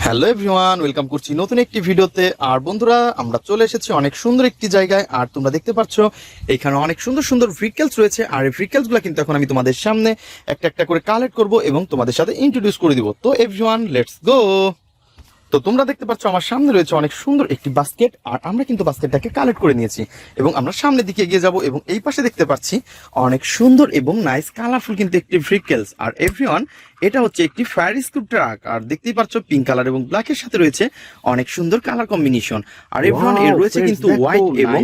Hello everyone, welcome করছি নতুন একটি ভিডিওতে। আর বন্ধুরা, আমরা চলে এসেছি অনেক সুন্দর একটি জায়গায়। আর তোমরা দেখতে পাচ্ছ এখানে অনেক সুন্দর সুন্দর ভেহিকলস রয়েছে। আর এই ভেহিকলসগুলো কিন্তু এখন আমি তোমাদের সামনে একটা একটা করে কালেক্ট করব এবং তোমাদের সাথে ইন্ট্রোডিউস করে দিব। তো এভরিওয়ান, লেটস গো। তো তোমরা দেখতে পাচ্ছ আমার সামনে রয়েছে অনেক সুন্দর একটি বাস্কেট। আর আমরা কিন্তু বাস্কেটটাকে কালেক্ট করে নিয়েছি এবং আমরা সামনের দিকে এগিয়ে যাব। এবং এই পাশে দেখতে পাচ্ছি অনেক সুন্দর এবং নাইস কালারফুল কিন্তু একটি ভেহিকলস। আর এভরিওয়ান, এটা হচ্ছে একটি ফায়ার স্কুপ ট্রাক। আর দেখতেই পাচ্ছ পিঙ্ক কালার এবং ব্ল্যাকের সাথে রয়েছে অনেক সুন্দর কালার কম্বিনেশন। আর এভরিওয়ান, এর রয়েছে কিন্তু হোয়াইট এবং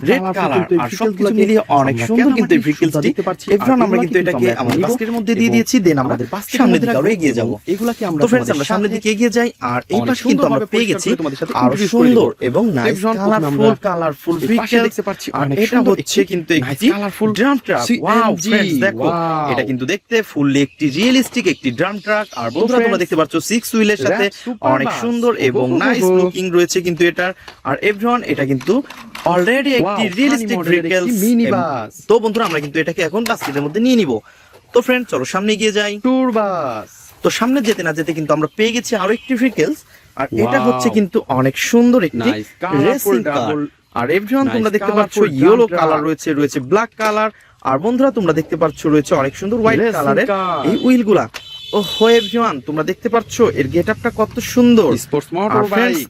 রেড কালার। আর সবকিছু মিলিয়ে অনেক সুন্দর কিন্তু এই ভেহিকলসটি। এভরিওয়ান, আমরা কিন্তু এটাকে আমাদের বাস্কেটের মধ্যে দিয়ে দিয়েছি। দেন আমরা সামনের দিকে আরো এগিয়ে যাব। এগুলাকে আমরা আমরা সামনের দিকে এগিয়ে যাই। আর এই পাশে কিন্তু আমরা পেয়ে গেছি আরো সুন্দর এবং নাইস কালারফুল ভেহিকল দেখতে পাচ্ছি। আর এটা হচ্ছে কিন্তু একটি colourful drum truck. Wow friends, দেখো এটা কিন্তু দেখতে ফুললি একটি রিয়েলিস্টিক একটি ড্রাম ট্রাক। আর বন্ধুরা, তোমরা দেখতে পাচ্ছ 6 হুইলের সাথে অনেক সুন্দর এবং নাইস লুকিং রয়েছে কিন্তু এটার। আর এভরিওয়ান, এটা কিন্তু অলরেডি একটি রিয়েলিস্টিক ভেহিকল মিনি বাস। তো বন্ধুরা, আমরা কিন্তু এটাকে এখন বাস্কেটের মধ্যে নিয়ে নিব। তো ফ্রেন্ড, চলো সামনে এগিয়ে যাই। ট্যুর বাস। তো সামনে যেতে না যেতে কিন্তু আমরা পেয়ে গেছি আরো একটি ভেহিকলস। আর এটা হচ্ছে কিন্তু অনেক সুন্দর একটি রেসিং কার। আর এভরিওয়ান, তোমরা দেখতে পাচ্ছ ইয়েলো কালার রয়েছে, রয়েছে ব্ল্যাক কালার। আর বন্ধুরা, তোমরা দেখতে পাচ্ছ রয়েছে অনেক সুন্দর হোয়াইট কালারের এই হুইল গুলা। ওহো এভরিওয়ান, তোমরা দেখতে পাচ্ছ এর গেটআপটা কত সুন্দর।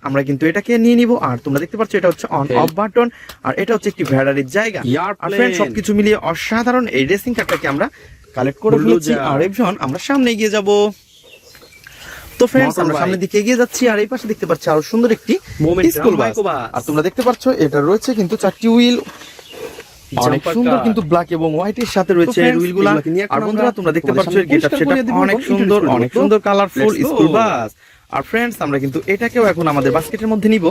আমরা কিন্তু এটাকে নিয়ে নিব। আর তোমরা দেখতে পাচ্ছ এটা হচ্ছে অন অফ বাটন। আর এটা হচ্ছে একটি ভ্যারারির জায়গা। আর ফ্রেন্ড, সবকিছু মিলিয়ে অসাধারণ এই রেসিং কারটাকে আমরা কালেক্ট করে ফেলেছি। আর এভরিওয়ান, আমরা সামনে এগিয়ে যাব। তো ফ্রেন্ডস, আমরা সামনের দিকে এগিয়ে যাচ্ছি। আর এই পাশে দেখতে পাচ্ছি আরো সুন্দর একটি স্কুল বাস। আর তোমরা দেখতে পাচ্ছ এটা রয়েছে কিন্তু 4টি হুইল। অনেক সুন্দর কিন্তু ব্ল্যাক এবং হোয়াইট এর সাথে রয়েছে এই হুইলগুলা। আর বন্ধুরা, তোমরা দেখতে পাচ্ছ এর গেটআপ সেটা অনেক সুন্দর কালারফুল স্কুল বাস। আর ফ্রেন্ডস, আমরা কিন্তু এটাকেও এখন আমাদের বাস্কেটের মধ্যে নিব।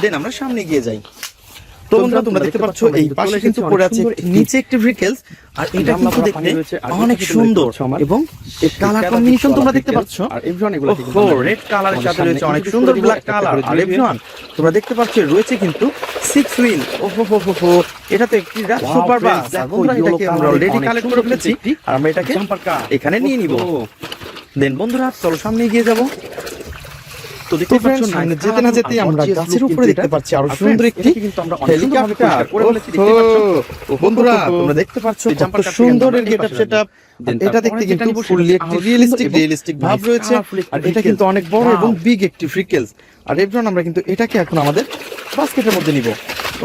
দেন আমরা সামনে এগিয়ে যাই। তো বন্ধুরা, তোমরা দেখতে পাচ্ছ এই পাশে কিন্তু পড়ে আছে নিচে একটি ভেহিকলস। আর এটা কিন্তু দেখতে অনেক সুন্দর এবং এর কালার কম্বিনেশন তোমরা দেখতে পাচ্ছ। আর এভরিওয়ান, এগুলো রেড কালারের সাথে রয়েছে অনেক সুন্দর ব্ল্যাক কালার। আর এভরিওয়ান, তোমরা দেখতে পাচ্ছ রয়েছে কিন্তু 6 হুইল। ওহো হো হো হো, এটা তো একটি রাত সুপার বাস। আর বন্ধুরা, এটাকে আমরা অলরেডি কালেক্ট করে ফেলেছি। আর আমরা এটাকে এখানে নিয়ে নিব। দেন বন্ধুরা, চলো সামনে এগিয়ে যাব। তো দেখতে পাচ্ছ সামনে যেতে না যেতে আমরা গাছের উপরে দেখতে পাচ্ছি আরো সুন্দর একটি হেলিকপ্টার করে ফেলেছি। দেখতে পাচ্ছ বন্ধুরা, তোমরা দেখতে পাচ্ছ কত সুন্দর এর গেটআপ সেটআপ। এটা দেখতে কিন্তু ফুললি একটি রিয়েলিস্টিক ভাব রয়েছে। আর এটা কিন্তু অনেক বড় এবং বিগ একটি ভেহিকলস। আর এভরিওয়ান, আমরা কিন্তু এটাকে এখন আমাদের বাস্কেটের মধ্যে নিব।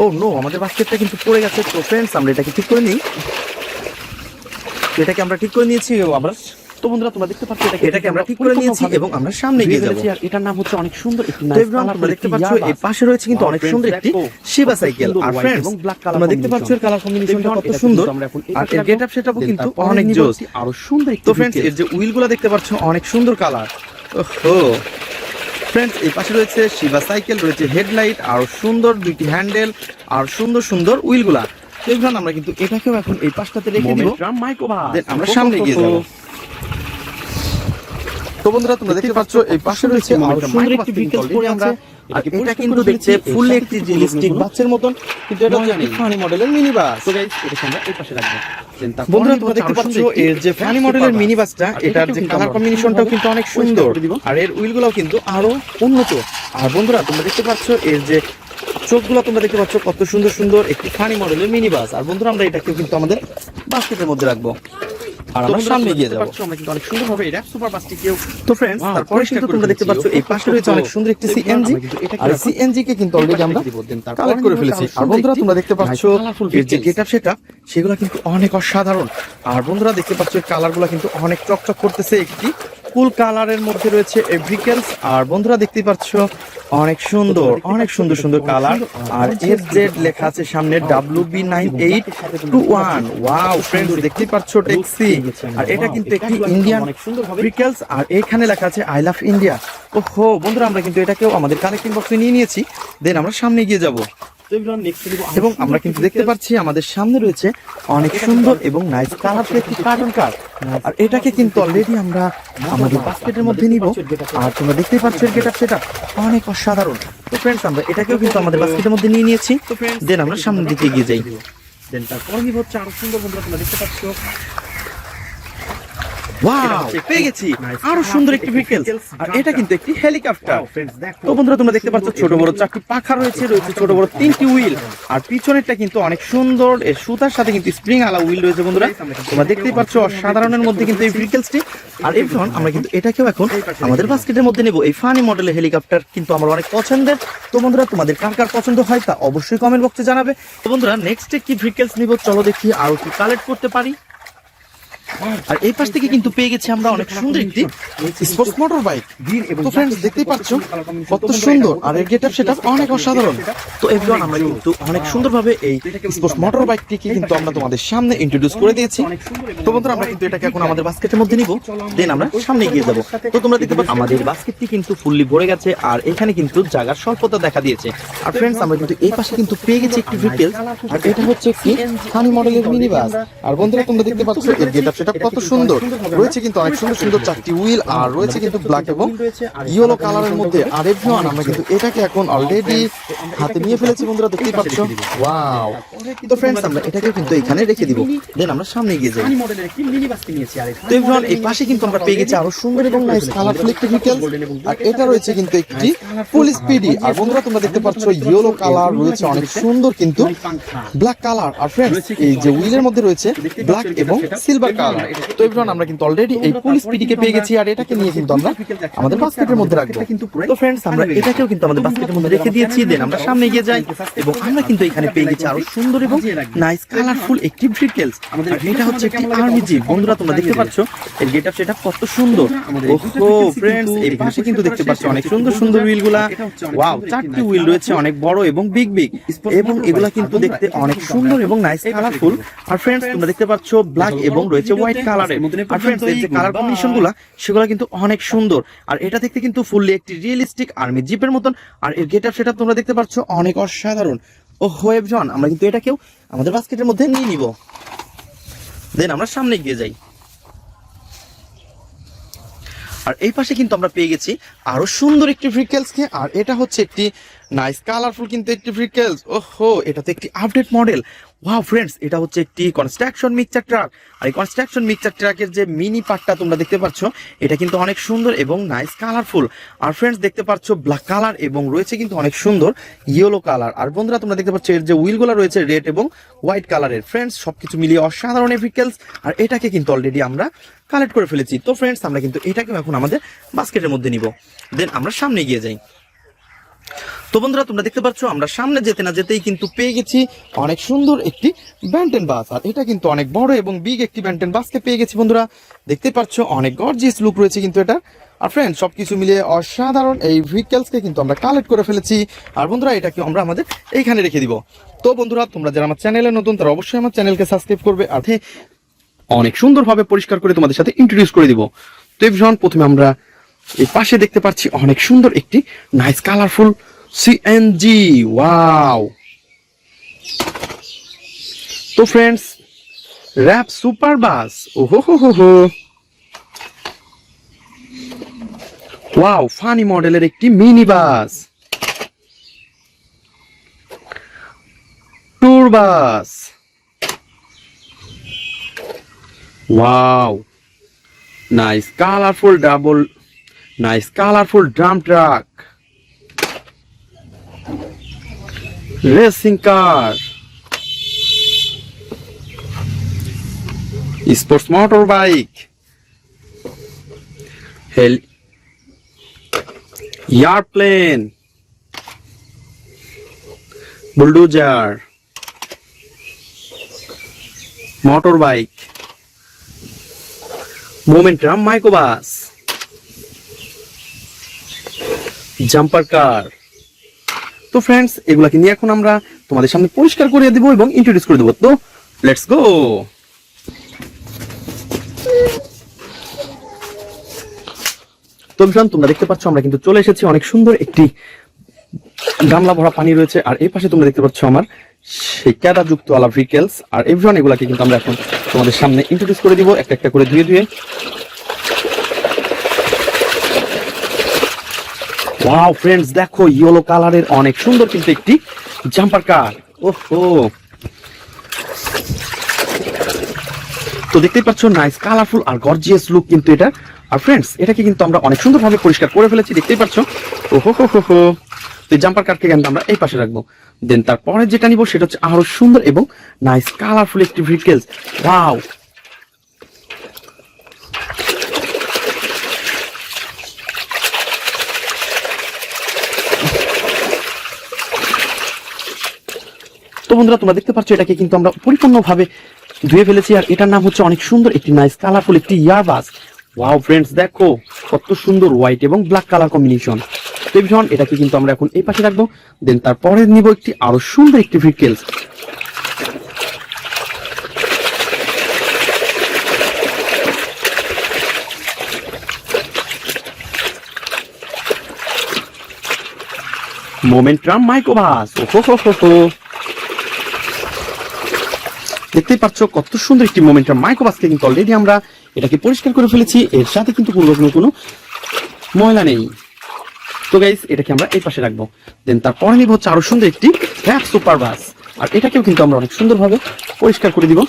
ও নো, আমাদের বাস্কেটটা কিন্তু পড়ে গেছে। তো ফ্রেন্ডস, আমরা এটাকে ঠিক করে নিই। এটাকে আমরা ঠিক করে নিয়েছি এবং আমরা তো বন্ধুরা, তোমরা দেখতে পাচ্ছ এটাকে আমরা ঠিক করে নিয়েছি এবং আমরা সামনে এগিয়ে যাব। আর এটার নাম হচ্ছে অনেক সুন্দর একটি নাইস কালার। তোমরা দেখতে পাচ্ছ এই পাশে রয়েছে কিন্তু অনেক সুন্দর একটি শিবা সাইকেল। আর ফ্রেন্ডস, তোমরা দেখতে পাচ্ছ এর কালার কম্বিনেশনটা কত সুন্দর। আর এর গেটআপ সেটআপও কিন্তু অনেক জোস, আরো সুন্দর। তো ফ্রেন্ডস, এর যে হুইলগুলো দেখতে পাচ্ছ অনেক সুন্দর কালার। ওহো ফ্রেন্ডস, এই পাশে রয়েছে শিবা সাইকেল, রয়েছে হেডলাইট, আরো সুন্দর দুইটি হ্যান্ডেল, আর সুন্দর হুইলগুলা। এগুলো আমরা কিন্তু এটাকেও এখন এই পাশটাতে রেখে দিব। দেন আমরা সামনে এগিয়ে যাব। তো বন্ধুরা, তোমরা দেখতে পাচ্ছ এই পাশে রয়েছে আরো সুন্দর একটি ভেহিকল পড়ে আমরা। আর এটা কিন্তু দেখতে ফুললি একটি রিয়েলিস্টিক বাসের মতন, কিন্তু এটা হচ্ছে ফানি মডেলের মিনি বাস। তো গাইস, এটাকে আমরা এই পাশে রাখবো। বন্ধুরা, তোমরা দেখতে পাচ্ছ এর যে ফানি মডেলের মিনি বাসটা, এটার যে কালার কম্বিনেশনটাও কিন্তু অনেক সুন্দর। আর এর হুইলগুলোও কিন্তু আরো উন্নত। আর বন্ধুরা, তোমরা দেখতে পাচ্ছ এর যে চোখগুলো তোমরা দেখতে পাচ্ছ কত সুন্দর একটি ফানি মডেলের মিনি বাস। আর বন্ধুরা, আমরা এটাকে কিন্তু আমাদের বাস্কেটের মধ্যে রাখবো। আর আমরা সামনে এগিয়ে যাব। আমরা কিন্তু অনেক সুন্দর ভাবে এটা সুপার বাসটিকেও। তো ফ্রেন্ডস, তারপরে কিন্তু তোমরা দেখতে পাচ্ছ এই পাশে রয়েছে অনেক সুন্দর একটি সিএনজি। আর সিএনজি কে কিন্তু অলরেডি আমরা কালেক্ট করে ফেলেছি। আর বন্ধুরা, তোমরা দেখতে পাচ্ছ এর যে গেটআপ সেটআপ সেগুলো কিন্তু অনেক অসাধারণ। আর বন্ধুরা, দেখতে পাচ্ছ এর কালারগুলো কিন্তু অনেক চকচক করতেছে। একটি কুল কালারের মধ্যে রয়েছে এই ভেহিকলস। আর বন্ধুরা, দেখতে পাচ্ছ অনেক সুন্দর কালার। আর এফজেড লেখা আছে সামনে WB9821। ওয়াও ফ্রেন্ডস, দেখতে পাচ্ছ ট্যাক্সি। আর এটা কিন্তু একটি ইন্ডিয়ান ভেহিকলস। আর এখানে লেখা আছে আই লাভ ইন্ডিয়া। ওহো বন্ধুরা, আমরা কিন্তু এটাকেও আমাদের কালেক্টিং বক্সে নিয়ে নিয়েছি। দেন আমরা সামনে এগিয়ে যাব। এবং আমরা কিন্তু দেখতে পাচ্ছি আমাদের সামনে রয়েছে অনেক সুন্দর এবং নাইস কালারফুল একটি কার্টুন কার। আর এটাকে কিন্তু অলরেডি আমরা আমাদের বাস্কেটের মধ্যে নিব। আর তোমরা দেখতেই পাচ্ছ এর গেটআপ সেটা অনেক অসাধারণ। তো ফ্রেন্ডস, আমরা এটাকেও কিন্তু আমাদের বাস্কেটের মধ্যে নিয়ে নিয়েছি। দেন আমরা সামনের দিকে এগিয়ে যাই। দেন তারপরে নিব হচ্ছে আরো সুন্দর। বন্ধুরা, তোমরা দেখতে পাচ্ছ ওয়াও, পেয়ে গেছি আরো সুন্দর একটি ভেহিকল, আর এটা কিন্তু একটি হেলিকপ্টার। তো বন্ধুরা তোমরা দেখতে পাচ্ছ ছোট বড় 4টি পাখা রয়েছে, ছোট বড় 3টি হুইল, আর পিছনেরটা কিন্তু অনেক সুন্দর, এর সুতার সাথে কিন্তু স্প্রিং আলা হুইল রয়েছে। বন্ধুরা তোমরা দেখতেই পাচ্ছ অসাধারণের মধ্যে কিন্তু এই ভেহিকলসটি। আর এখন আমরা কিন্তু এটাকেও এখন আমাদের বাস্কেটের মধ্যে নেব। এই ফানি মডেলের হেলিকপ্টার কিন্তু আমার অনেক পছন্দের। তো বন্ধুরা তোমাদের কার কার পছন্দ হয় তা অবশ্যই কমেন্ট বক্সে জানাবে। তো বন্ধুরা নেক্সট কি ভেহিকলস নিব, চলো দেখি আরো কি কালেক্ট করতে পারি। আর এই পাশ থেকে কিন্তু পেয়ে গেছি আমরা অনেক সুন্দর একটি স্পোর্টস মোটর বাইক। তো फ्रेंड्स দেখতেই পাচ্ছ কত সুন্দর, আর এর গেটআপ সেটআপ অনেক অসাধারণ। তো এভরিওয়ান আমরা কিন্তু অনেক সুন্দরভাবে এই স্পোর্টস মোটর বাইকটিকে কিন্তু আমরা তোমাদের সামনে ইন্ট্রোডিউস করে দিয়েছি। তো বন্ধুরা আমরা কিন্তু এটাকে এখন আমাদের বাস্কেটের মধ্যে নিব, দেন আমরা সামনে এগিয়ে যাব। তো তোমরা দেখতে পাচ্ছ আমাদের বাস্কেটটি কিন্তু ফুললি ভরে গেছে, আর এখানে কিন্তু জায়গার স্বল্পতা দেখা দিয়েছে। আর फ्रेंड्स আমরা কিন্তু এই পাশে কিন্তু পেয়ে গেছি একটি ভেহিকল, আর এটা হচ্ছে একটি ফানি মডেলের মিনি বাস। আর বন্ধুরা তোমরা দেখতে পাচ্ছ এর গেটআপ সেটা কত সুন্দর রয়েছে, কিন্তু অনেক সুন্দর সুন্দর 4টি হুইল, আর রয়েছে কিন্তু ব্ল্যাক এবং ইয়েলো কালারের মধ্যে। আর এভরিওয়ান আমরা কিন্তু এটাকে এখন অলরেডি হাতে নিয়ে ফেলেছি। বন্ধুরা দেখতেই পাচ্ছ ওয়াও। তো फ्रेंड्स আমরা এটাকে কিন্তু এখানে রেখে দিব, দেন আমরা সামনে এগিয়ে যাই। তো এভরিওয়ান এই পাশে কিন্তু আমরা পেয়ে গেছি আরো সুন্দর এবং নাইস কালারফুল একটি ভেহিকল, আর এটা রয়েছে কিন্তু একটি ফুল স্পিডি। আর বন্ধুরা তোমরা দেখতে পাচ্ছ ইয়েলো কালার রয়েছে অনেক সুন্দর কিন্তু ব্ল্যাক কালার। আর फ्रेंड्स এই যে হুইলের মধ্যে রয়েছে ব্ল্যাক এবং সিলভার কালার। তো এভরিওয়ান আমরা কিন্তু অলরেডি এই ফুল স্পিডিকে পেয়ে গেছি, আর এটাকে নিয়ে কিন্তু আমরা আমাদের বাস্কেটের মধ্যে রাখবো। তো फ्रेंड्स আমরা এটাকেও কিন্তু আমাদের বাস্কেটের মধ্যে রেখে দিয়েছি, দেন আমরা সামনে এগিয়ে যাই। এবং আমরা কিন্তু এখানে পেয়ে গেছি আরো সুন্দর এবং নাইস কালারফুল একটি ভেহিকল, আর এটা হচ্ছে একটি আর্মি জিপ। বন্ধুরা তোমরা দেখতে পাচ্ছ এর গেটআপ সেটা কত সুন্দর। ওহো फ्रेंड्स এই পাশে কিন্তু দেখতে পাচ্ছ অনেক সুন্দর সুন্দর হুইলগুলা। ওয়াও, 4টি হুইল রয়েছে অনেক বড় এবং বিগ বিগ, এবং এগুলা কিন্তু দেখতে অনেক সুন্দর এবং নাইস কালারফুল। আর फ्रेंड्स তোমরা দেখতে পাচ্ছ ব্ল্যাক এবং রয়েছে হোয়াইট কালারের। আর फ्रेंड्स এই যে কালার কম্বিনেশনগুলা সেগুলো কিন্তু অনেক সুন্দর, আর এটা দেখতে কিন্তু ফুললি একটি রিয়েলিস্টিক আর্মি জিপের মতন। আর এর গেটআপ সেটা তোমরা দেখতে পাচ্ছ অনেক অসাধারণ। ওহো এভরিওয়ান আমরা কিন্তু এটাকেও আমাদের বাস্কেটের মধ্যে নিয়ে নিব, দেন আমরা সামনে এগিয়ে যাই। আর এই পাশে কিন্তু আমরা পেয়ে গেছি আরো সুন্দর একটি ভেহিকলসকে, আর এটা হচ্ছে একটি নাইস কালারফুল কিন্তু একটি ভেহিকলস। ওহো এটা তো একটি আপডেট মডেল। ওয়াও फ्रेंड्स এটা হচ্ছে একটি কনস্ট্রাকশন মিক্সচার ট্রাক, আর এই কনস্ট্রাকশন মিক্সচার ট্রাকের যে মিনি পার্টটা তোমরা দেখতে পাচ্ছ এটা কিন্তু অনেক সুন্দর এবং নাইস কালারফুল। আর फ्रेंड्स দেখতে পাচ্ছ ব্ল্যাক কালার এবং রয়েছে কিন্তু অনেক সুন্দর ইয়েলো কালার। আর বন্ধুরা তোমরা দেখতে পাচ্ছ এর যে হুইলগুলো রয়েছে রেড এবং হোয়াইট কালারের। फ्रेंड्स সবকিছু মিলিয়ে অসাধারণ ভেহিকলস, আর এটাকে কিন্তু অলরেডি আমরা কালেক্ট করে ফেলেছি। তো फ्रेंड्स আমরা কিন্তু এটাকে এখন আমাদের বাস্কেটের মধ্যে নিব, দেন আমরা সামনে এগিয়ে যাই। তো বন্ধুরা তোমরা দেখতে পাচ্ছ আমরা সামনে যেতে না যেতেই কিন্তু পেয়ে গেছি অনেক সুন্দর একটি ব্যান্টেন বাস, আর এটা কিন্তু অনেক বড় এবং বিগ একটি ব্যান্টেন বাসকে পেয়ে গেছি। বন্ধুরা দেখতে পাচ্ছ অনেক গর্জিয়াস লুক রয়েছে কিন্তু এটা। আর फ्रेंड्स সবকিছু মিলিয়ে অসাধারণ এই ভেহিকলসকে কিন্তু আমরা কালেক্ট করে ফেলেছি, আর বন্ধুরা এটাকে আমরা আমাদের এইখানে রেখে দিব। তো বন্ধুরা তোমরা যারা আমার চ্যানেলে নতুন তারা অবশ্যই আমার চ্যানেলকে সাবস্ক্রাইব করবে, আর অনেক সুন্দরভাবে পরিষ্কার করে তোমাদের সাথে ইন্ট্রোডিউস করে দিব। তো এভরিওয়ান প্রথমে আমরা এই পাশে দেখতে পাচ্ছি অনেক সুন্দর একটি নাইস কালারফুল সিএনজি। ওয়াও। তো फ्रेंड्स র‍্যাপ সুপার বাস। ওহো হো হো হো। ওয়াও ফানি মডেলের একটি mini bus, tour bus. Wow nice colourful drum truck, racing car, sports motor bike, airplane, bulldozer, motor bike, momentum microbus, jumper car. তো friends এগুলাকে নিয়ে এখন আমরা তোমাদের সামনে পরিষ্কার করে দেব এবং ইন্ট্রোডিউস করে দেব। তো লেটস গো। তো তোমরা দেখতে পাচ্ছ আমরা কিন্তু চলে এসেছি, অনেক সুন্দর একটি গামলা ভরা পানি রয়েছে, আর এই পাশে তোমরা দেখতে পাচ্ছ আমার সেই ক্যাডা যুক্ত আলা ভেহিকলস। আর এভরিওয়ান এগুলাকে কিন্তু আমরা এখন তোমাদের সামনে ইন্ট্রোডিউস করে দিব একটা একটা করে ধুয়ে ধুয়ে। ওয়াও फ्रेंड्स দেখো ইয়েলো কালারের অনেক সুন্দর কিন্তু একটি জাম্পার কার। ওহো তো দেখতেই পাচ্ছ নাইস কালারফুল আর গর্জিয়াস লুক কিন্তু এটা। আর ফ্রেন্ডস এটাকে কিন্তু আমরা অনেক সুন্দরভাবে পরিষ্কার করে ফেলেছি, দেখতেই পাচ্ছ। ওহো হো হো হো। তো জাম্পার কারকে কিন্তু আমরা এই পাশে রাখবো। দেন তারপরে যেটা নিব সেটা হচ্ছে আরো সুন্দর এবং নাইস কালারফুল একটি ভেহিকেলস। ওয়াও, তো বন্ধুরা তোমরা দেখতে পাচ্ছ এটাকে কিন্তু আমরা পরিপূর্ণভাবে ধুয়ে ফেলেছি। আর এটার নাম হচ্ছে অনেক সুন্দর একটি নাইস কালারফুল একটি ইয়ারবাস। ওয়াও ফ্রেন্ডস, দেখো কত সুন্দর হোয়াইট এবং ব্ল্যাক কালার কম্বিনেশন। তো ভীষণ এটাকে কিন্তু আমরা এখন এই পাশে রাখবো। দেন তারপরে নিব একটি আরো সুন্দর একটি ভেহিকেলস। Momentum microbus. ওহো হো হো হো। দেখতেই পাচ্ছ কত সুন্দর একটি মোমেন্টাম মাইক্রোবাসকে কিন্তু অলরেডি আমরা এটাকে পরিষ্কার করে ফেলেছি। এর সাথে কিন্তু কোনো ময়লা নেই। তো গাইস এটাকে আমরা এই পাশে রাখবো। দেন তারপরে নিব হচ্ছে আরো সুন্দর একটি র্যাপ সুপার বাস। আর এটাকেও কিন্তু আমরা অনেক সুন্দরভাবে পরিষ্কার করে দিব।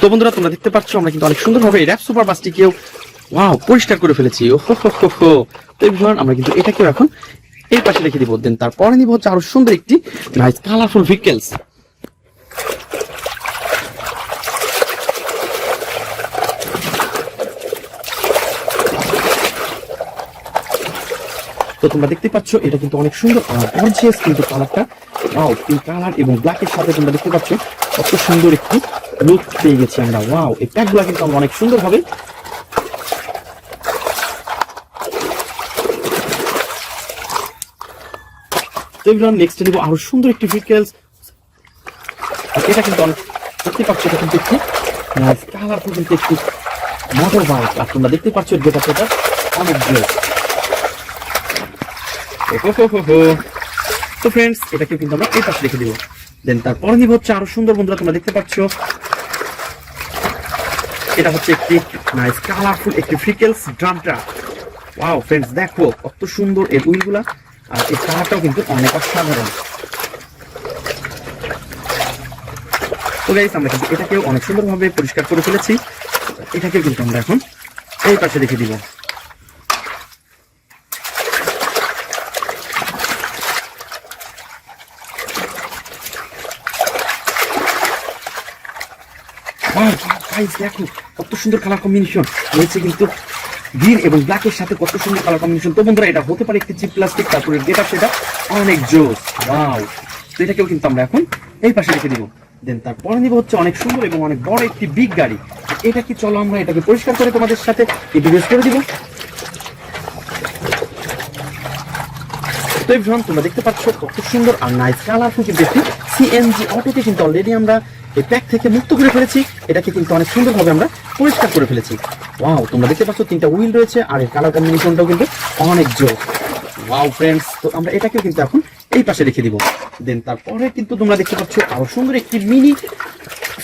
তো বন্ধুরা তোমরা দেখতে পাচ্ছ আমরা কিন্তু অনেক সুন্দরভাবে এই র্যাপ সুপার বাসটিকেও ওয়াও পরিষ্কার করে ফেলেছি। ওহো হো হো হো। তো এভরিওয়ান আমরা কিন্তু এটাকেও এখন এই পাশে রেখে দিব। দেন তারপরে নিব হচ্ছে আরো সুন্দর একটি নাইস কালারফুল ভেহিকেলস। তো তোমরা দেখতে পাচ্ছ এটা কিন্তু অনেক সুন্দর গর্জিয়াস কিন্তু কালারটা। ওয়াও, পিঙ্ক কালার এবং ব্ল্যাকের সাথে তোমরা দেখতে পাচ্ছ কত সুন্দর একটি লুক পেয়ে গেছি আমরা। ওয়াও, এই প্যাকগুলো কিন্তু আমরা অনেক সুন্দরভাবে নেক্সট নিব আরো সুন্দর একটি ভেহিকেলস। এটা কিন্তু অনেক দেখতে পাচ্ছ এটা কিন্তু একটি কালারফুল কিন্তু একটি মোটর বাইক। আর তোমরা দেখতে পাচ্ছ যেটা সেটা অনেক জোর। তো ফ্রেন্ডস এটাকে কিন্তু আমরা এই পাশে রেখে দিব। দেন তারপরে নিব হচ্ছে আরো সুন্দর বন্ধুরা তোমরা দেখতে পাচ্ছ এটা হচ্ছে একটি নাইস কালারফুল একটি vehicles drum truck. Wow friends, দেখো কত সুন্দর এর হুইলগুলা। আর এই কালারটাও কিন্তু অনেক অসাধারণ। তো গাইস আমরা কিন্তু এটাকেও অনেক সুন্দরভাবে পরিষ্কার করে ফেলেছি। এটাকে কিন্তু আমরা এখন এই পাশে রেখে দিব। দেখো কত সুন্দর কালার কম্বিনেশন রয়েছে কিন্তু গ্রিন এবং ব্ল্যাকের সাথে কত সুন্দর কালার কম্বিনেশন। তো বন্ধুরা এটা হতে পারে একটি চিপ প্লাস্টিক, তারপরে যেটা সেটা অনেক জোস। ওয়াও, তো এটাকেও কিন্তু আমরা এখন এই পাশে রেখে দিব। দেন তারপরে নিব হচ্ছে অনেক সুন্দর এবং অনেক বড় একটি বিগ গাড়ি। এটা কি চলো আমরা এটাকে পরিষ্কার করে তোমাদের সাথে ইন্ট্রোডিউস করে দিব। তো এভরিওয়ান তোমরা দেখতে পাচ্ছ কত সুন্দর আর নাইস কালারফুল কিন্তু একটি সিএনজি অটোকে কিন্তু অলরেডি আমরা এই প্যাক থেকে মুক্ত করে ফেলেছি। এটাকে কিন্তু অনেক সুন্দরভাবে আমরা পরিষ্কার করে ফেলেছি। ওয়াও, তোমরা দেখতে পাচ্ছ তিনটা হুইল রয়েছে আর এর কালার কম্বিনেশনটাও কিন্তু অনেক জোর। ওয়াও ফ্রেন্ডস, তো আমরা এটাকেও কিন্তু এখন এই পাশে রেখে দিব। দেন তারপরে কিন্তু তোমরা দেখতে পাচ্ছ আরো সুন্দর একটি মিনি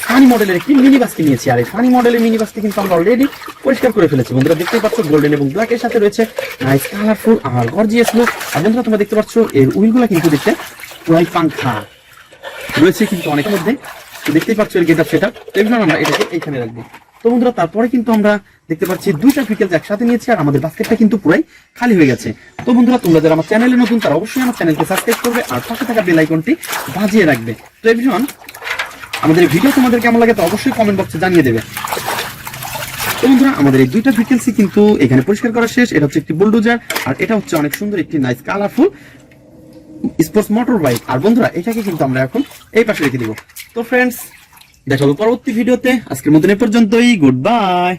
ফানি মডেলের একটি মিনি বাসকে নিয়েছি। আর এই ফানি মডেলের মিনি বাসটি কিন্তু আমরা অলরেডি পরিষ্কার করে ফেলেছি। বন্ধুরা দেখতে পাচ্ছ গোল্ডেন এবং ব্ল্যাক এর সাথে রয়েছে নাইস কালারফুল আর গর্জিয়াস লুক। আর বন্ধুরা তোমরা দেখতে পাচ্ছ এর হুইলগুলো কিন্তু দেখতে পুরাই পাংখা রয়েছে কিন্তু অনেকের মধ্যে। দেখতেই পাচ্ছ এর গেটআপ সেটা। এবার আমরা এটাকে এইখানে রাখবো। তো বন্ধুরা তারপরে কিন্তু আমরা দেখতে পাচ্ছি দুইটা ভেহিকেলস একসাথে নিয়েছি আর আমাদের বাস্কেটটা কিন্তু পুরাই খালি হয়ে গেছে। তো বন্ধুরা তোমরা যারা আমার চ্যানেলে নতুন তারা অবশ্যই আমার চ্যানেলকে সাবস্ক্রাইব করবে আর পাশে থাকা বেল আইকনটি বাজিয়ে রাখবে। তো এভরিওয়ান আমাদের এই ভিডিও তোমাদের কেমন লাগে তো অবশ্যই কমেন্ট বক্সে জানিয়ে দেবে। তো বন্ধুরা আমাদের এই দুইটা ভেহিকেলসই কিন্তু এখানে পরিষ্কার করা শেষ। এটা হচ্ছে একটি বুলডোজার আর এটা হচ্ছে অনেক সুন্দর একটি nice colourful sports motor bike. আর বন্ধুরা এটাকে কিন্তু আমরা এখন এই পাশে রেখে দিব। তো ফ্রেন্ডস দেখা হবে পরবর্তী ভিডিওতে। আজকের মতন এ পর্যন্তই, গুড বাই।